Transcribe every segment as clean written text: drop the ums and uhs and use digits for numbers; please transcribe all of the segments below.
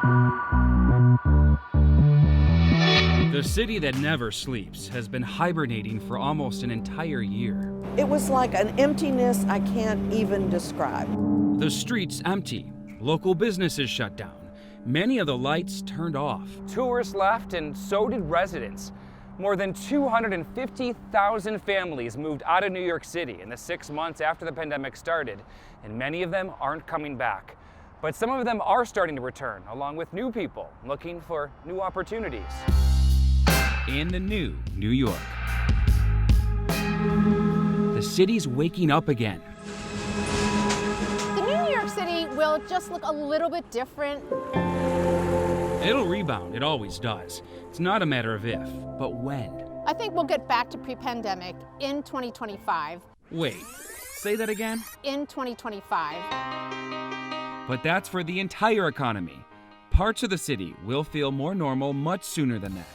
The city that never sleeps has been hibernating for almost an entire year. It was like an emptiness I can't even describe. The streets empty, local businesses shut down, many of the lights turned off. Tourists left and so did residents. More than 250,000 families moved out of New York City in the 6 months after the pandemic started, and many of them aren't coming back. But some of them are starting to return, along with new people looking for new opportunities. In the new New York, the city's waking up again. The new New York City will just look a little bit different. It'll rebound, it always does. It's not a matter of if, but when. I think we'll get back to pre-pandemic in 2025. Wait, say that again? In 2025. But that's for the entire economy. Parts of the city will feel more normal much sooner than that.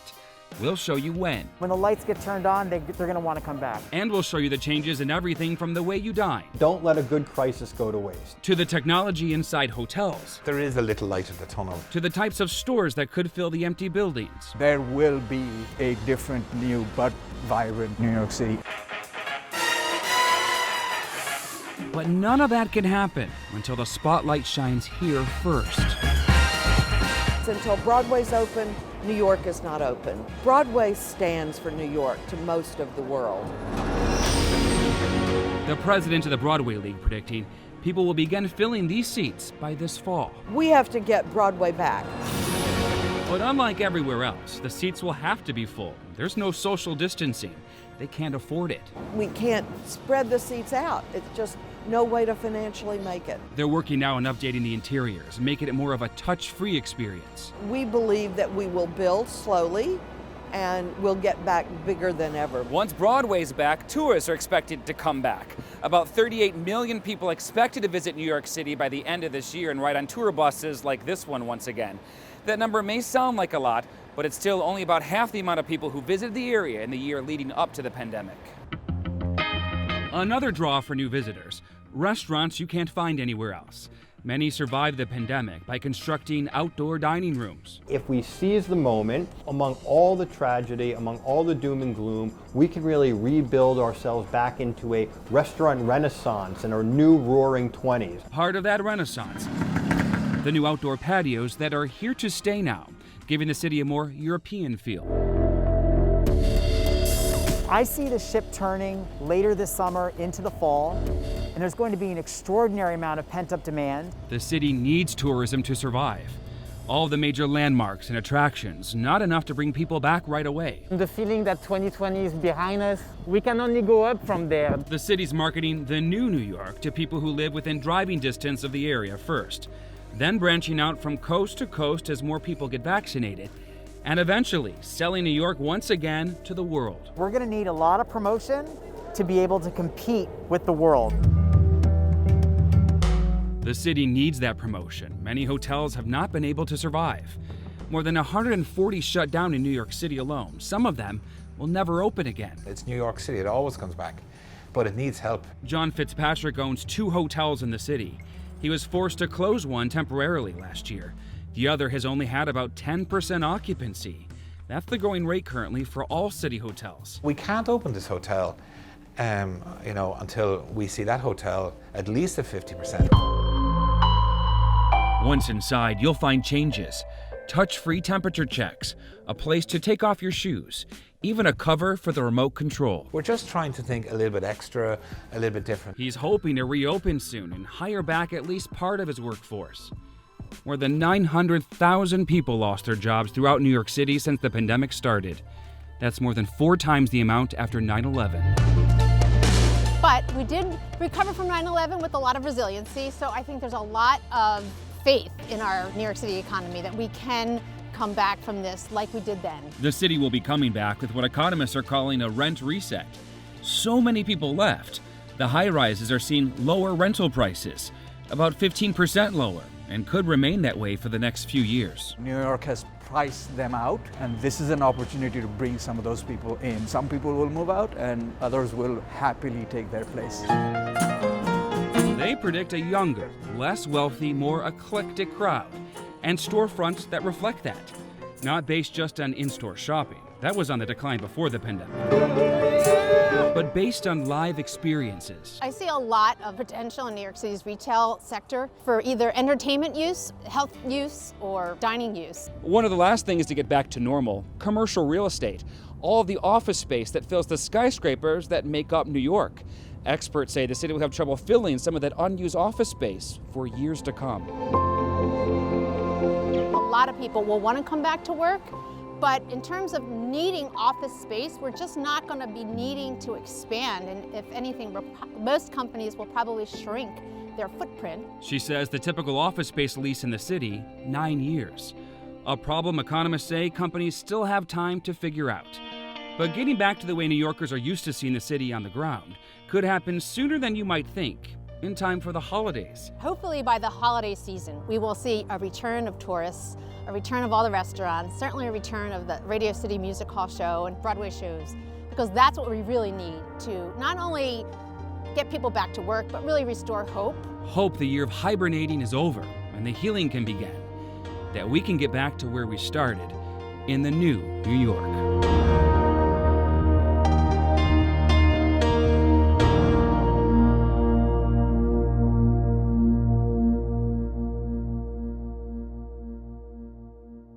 We'll show you when. When the lights get turned on, they're going to want to come back. And we'll show you the changes in everything from the way you dine. Don't let a good crisis go to waste. To the technology inside hotels. There is a little light in the tunnel. To the types of stores that could fill the empty buildings. There will be a different, new, but vibrant New York City. But none of that can happen until the spotlight shines here first. Until Broadway's open, New York is not open. Broadway stands for New York to most of the world. The president of the Broadway League predicting people will begin filling these seats by this fall. We have to get Broadway back. But unlike everywhere else, the seats will have to be full. There's no social distancing. They can't afford it. We can't spread the seats out. It's just no way to financially make it. They're working now on updating the interiors, making it more of a touch-free experience. We believe that we will build slowly and we'll get back bigger than ever. Once Broadway's back, tourists are expected to come back. About 38 million people expected to visit New York City by the end of this year and ride on tour buses like this one once again. That number may sound like a lot, but it's still only about half the amount of people who visited the area in the year leading up to the pandemic. Another draw for new visitors, restaurants you can't find anywhere else. Many survived the pandemic by constructing outdoor dining rooms. If we seize the moment, among all the tragedy, among all the doom and gloom, we can really rebuild ourselves back into a restaurant renaissance in our new roaring 20s. Part of that renaissance, the new outdoor patios that are here to stay now, giving the city a more European feel. I see the ship turning later this summer into the fall, and there's going to be an extraordinary amount of pent-up demand. The city needs tourism to survive. All the major landmarks and attractions, not enough to bring people back right away. The feeling that 2020 is behind us, we can only go up from there. The city's marketing the new New York to people who live within driving distance of the area first, then branching out from coast to coast as more people get vaccinated, and eventually selling New York once again to the world. We're going to need a lot of promotion to be able to compete with the world. The city needs that promotion. Many hotels have not been able to survive. More than 140 shut down in New York City alone. Some of them will never open again. It's New York City, it always comes back, but it needs help. John Fitzpatrick owns 2 hotels in the city. He was forced to close one temporarily last year. The other has only had about 10% occupancy. That's the going rate currently for all city hotels. We can't open this hotel, until we see that hotel at least at 50%. Once inside, you'll find changes. Touch-free temperature checks, a place to take off your shoes, even a cover for the remote control. We're just trying to think a little bit extra, a little bit different. He's hoping to reopen soon and hire back at least part of his workforce. More than 900,000 people lost their jobs throughout New York City since the pandemic started. That's more than 4 times the amount after 9/11. But we did recover from 9/11 with a lot of resiliency, so I think there's a lot of faith in our New York City economy that we can come back from this like we did then. The city will be coming back with what economists are calling a rent reset. So many people left. The high-rises are seeing lower rental prices, about 15% lower, and could remain that way for the next few years. New York has priced them out, and this is an opportunity to bring some of those people in. Some people will move out, and others will happily take their place. They predict a younger, less wealthy, more eclectic crowd, and storefronts that reflect that. Not based just on in-store shopping. That was on the decline before the pandemic. But based on live experiences. I see a lot of potential in New York City's retail sector for either entertainment use, health use, or dining use. One of the last things to get back to normal, commercial real estate. All of the office space that fills the skyscrapers that make up New York. Experts say the city will have trouble filling some of that unused office space for years to come. A lot of people will want to come back to work, but in terms of needing office space, we're just not going to be needing to expand. And if anything, most companies will probably shrink their footprint. She says the typical office space lease in the city, 9 years. A problem economists say companies still have time to figure out. But getting back to the way New Yorkers are used to seeing the city on the ground could happen sooner than you might think, in time for the holidays. Hopefully by the holiday season, we will see a return of tourists, a return of all the restaurants, certainly a return of the Radio City Music Hall show and Broadway shows, because that's what we really need to not only get people back to work, but really restore hope. Hope the year of hibernating is over and the healing can begin. That we can get back to where we started, in the new New York.